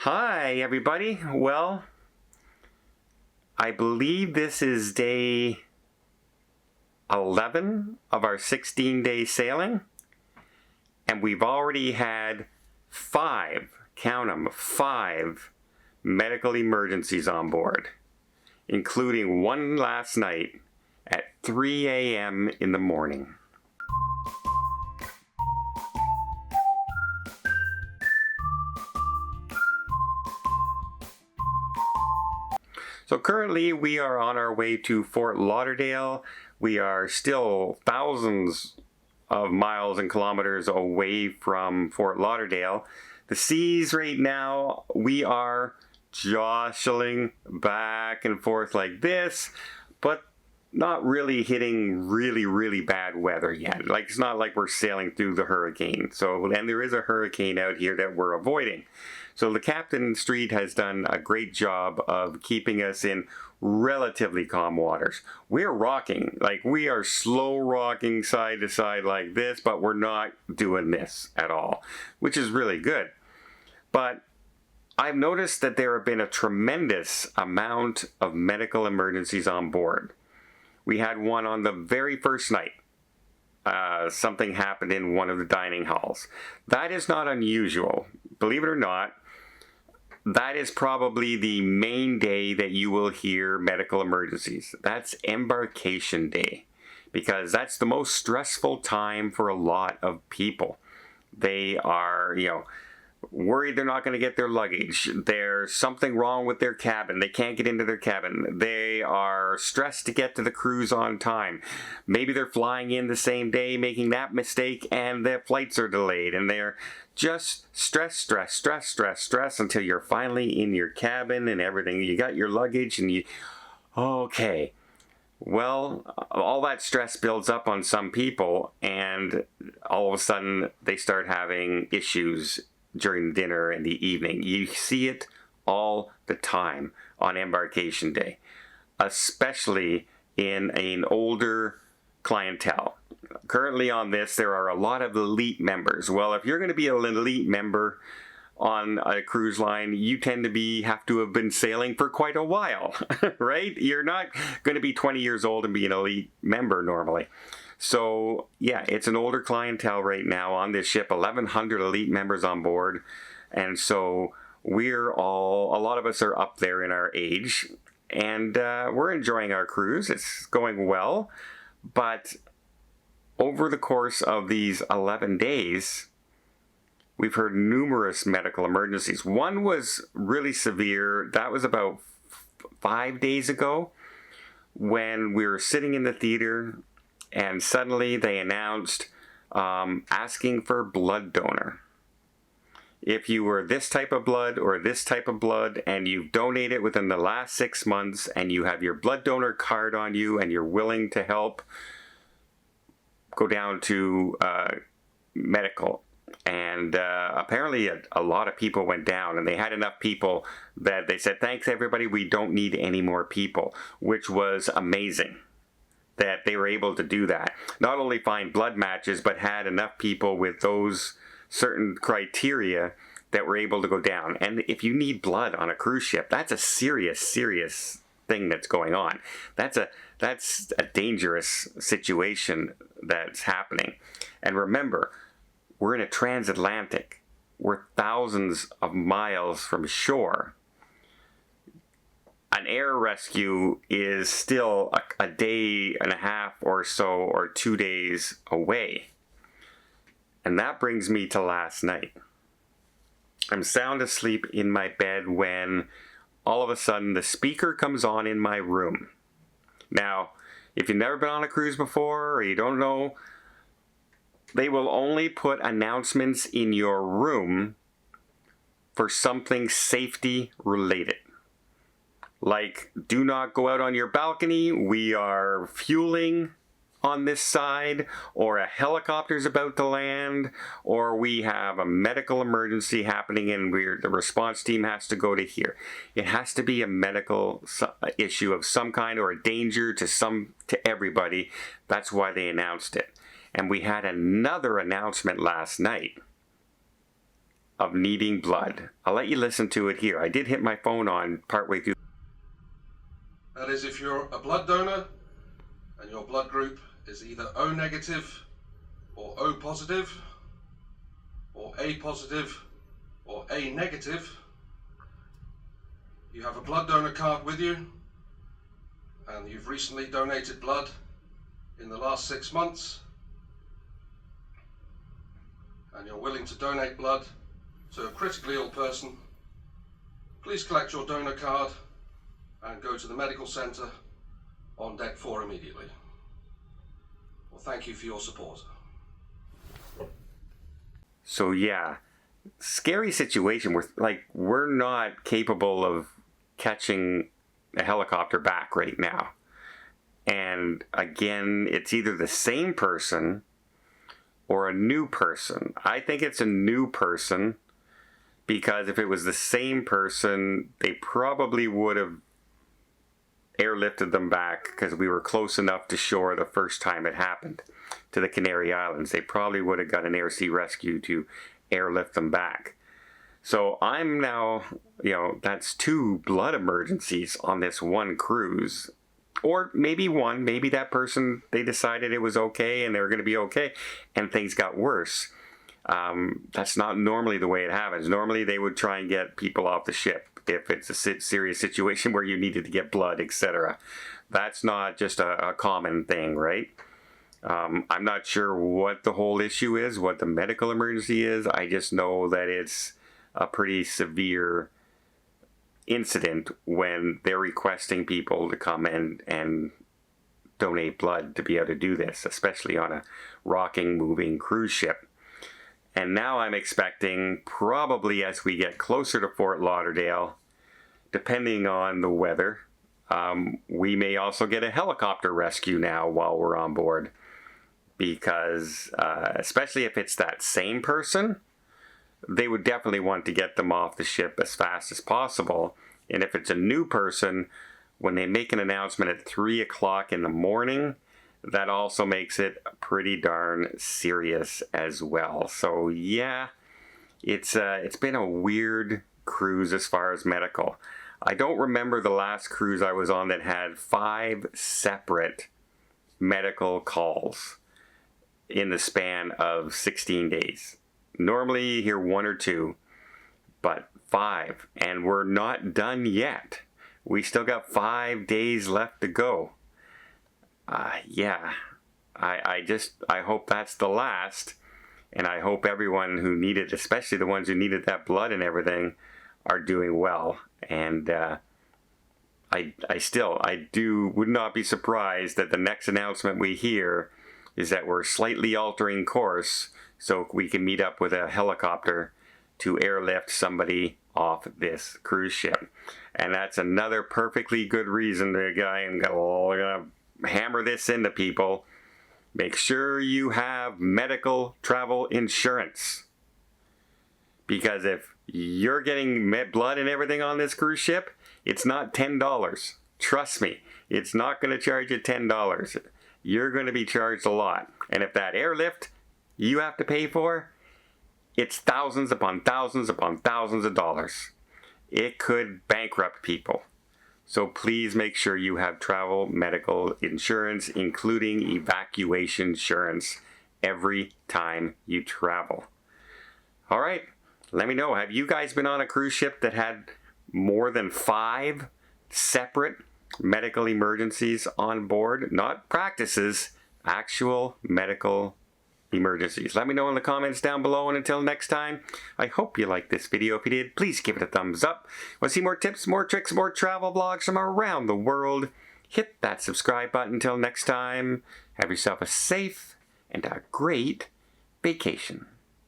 Hi, everybody. Well, I believe this is day 11 of our 16-day sailing, and we've already had count them, five medical emergencies on board, including one last night at 3 a.m. in the morning. So currently we are on our way to Fort Lauderdale. We are still thousands of miles and kilometers away from Fort Lauderdale. The seas right now, we are jostling back and forth like this, but not really hitting really bad weather yet. Like, it's not like we're sailing through the hurricane. And there is a hurricane out here that we're avoiding. So the Captain Street has done a great job of keeping us in relatively calm waters. We're rocking, like we are slow rocking side to side like this, but we're not doing this at all, which is really good. But I've noticed that there have been a tremendous amount of medical emergencies on board. We had one on the very first night. Something happened in one of the dining halls. That is not unusual. Believe it or not, that is probably the main day that you will hear medical emergencies. That's embarkation day, because that's the most stressful time for a lot of people. They are, worried they're not going to get their luggage. There's something wrong with their cabin. They can't get into their cabin. They are stressed to get to the cruise on time. Maybe they're flying in the same day, making that mistake, and their flights are delayed. And they're just stress until you're finally in your cabin and everything. You got your luggage and okay. Well, all that stress builds up on some people, and all of a sudden they start having issues during dinner and the evening. You see it all the time on embarkation day, especially in an older clientele. Currently on this, there are a lot of elite members. Well, if you're going to be an elite member on a cruise line, you tend to have to have been sailing for quite a while, right? You're not going to be 20 years old and be an elite member normally. So yeah, it's an older clientele right now on this ship, 1,100 elite members on board. And so a lot of us are up there in our age, and we're enjoying our cruise. It's going well. But over the course of these 11 days, we've heard numerous medical emergencies. One was really severe. That was about 5 days ago, when we were sitting in the theater and suddenly they announced asking for blood donor. If you were this type of blood or this type of blood and you've donated within the last 6 months and you have your blood donor card on you and you're willing to help, go down to medical. And apparently a lot of people went down, and they had enough people that they said, thanks everybody, we don't need any more people, which was amazing that they were able to do that. Not only find blood matches, but had enough people with those certain criteria that were able to go down. And if you need blood on a cruise ship, that's a serious thing that's going on. That's a dangerous situation that's happening. And remember, we're in a transatlantic. We're thousands of miles from shore. An air rescue is still a day and a half or so, or 2 days away. And that brings me to last night. I'm sound asleep in my bed when all of a sudden the speaker comes on in my room. Now, if you've never been on a cruise before, or you don't know, they will only put announcements in your room for something safety related. Like, do not go out on your balcony, we are fueling on this side, or a helicopter's about to land, or we have a medical emergency happening and the response team has to go to here. It has to be a medical issue of some kind, or a danger to everybody. That's why they announced it. And we had another announcement last night of needing blood. I'll let you listen to it here. I did hit my phone on partway through. That is, if you're a blood donor and your blood group is either O negative or O positive or A positive or A negative, you have a blood donor card with you and you've recently donated blood in the last 6 months and you're willing to donate blood to a critically ill person, please collect your donor card and go to the medical centre on deck 4 immediately. Well, thank you for your support. So yeah, scary situation. We're not capable of catching a helicopter back right now. And again, it's either the same person or a new person. I think it's a new person, because if it was the same person, they probably would have airlifted them back, because we were close enough to shore the first time it happened, to the Canary Islands. They probably would have got an air sea rescue to airlift them back. So I'm now, that's 2 blood emergencies on this one cruise. Or maybe one, maybe that person, they decided it was okay and they were going to be okay, and things got worse. That's not normally the way it happens. Normally they would try and get people off the ship if it's a serious situation where you needed to get blood, etc. That's not just a common thing, right? I'm not sure what the whole issue is, what the medical emergency is. I just know that it's a pretty severe incident when they're requesting people to come and donate blood to be able to do this, especially on a rocking, moving cruise ship. And now I'm expecting, probably as we get closer to Fort Lauderdale, depending on the weather, we may also get a helicopter rescue now while we're on board. Because, especially if it's that same person, they would definitely want to get them off the ship as fast as possible. And if it's a new person, when they make an announcement at 3 o'clock in the morning, that also makes it pretty darn serious as well. So yeah, it's been a weird cruise as far as medical. I don't remember the last cruise I was on that had 5 separate medical calls in the span of 16 days. Normally you hear 1 or 2, but 5, and we're not done yet. We still got 5 days left to go. Yeah, I hope that's the last, and I hope everyone who needed, especially the ones who needed that blood and everything, are doing well. And I would not be surprised that the next announcement we hear is that we're slightly altering course so we can meet up with a helicopter to airlift somebody off this cruise ship. And that's another perfectly good reason to, I'm gonna hammer this into people. Make sure you have medical travel insurance. Because if you're getting blood and everything on this cruise ship, it's not $10. Trust me, it's not going to charge you $10. You're going to be charged a lot. And if that airlift you have to pay for, it's thousands upon thousands upon thousands of dollars. It could bankrupt people. So please make sure you have travel medical insurance, including evacuation insurance, every time you travel. All right, let me know. Have you guys been on a cruise ship that had more than 5 separate medical emergencies on board? Not practices, actual medical emergencies. Let me know in the comments down below, and until next time, I hope you liked this video. If you did, please give it a thumbs up. Want to see more tips, more tricks, more travel vlogs from around the world? Hit that subscribe button. Until next time, have yourself a safe and a great vacation.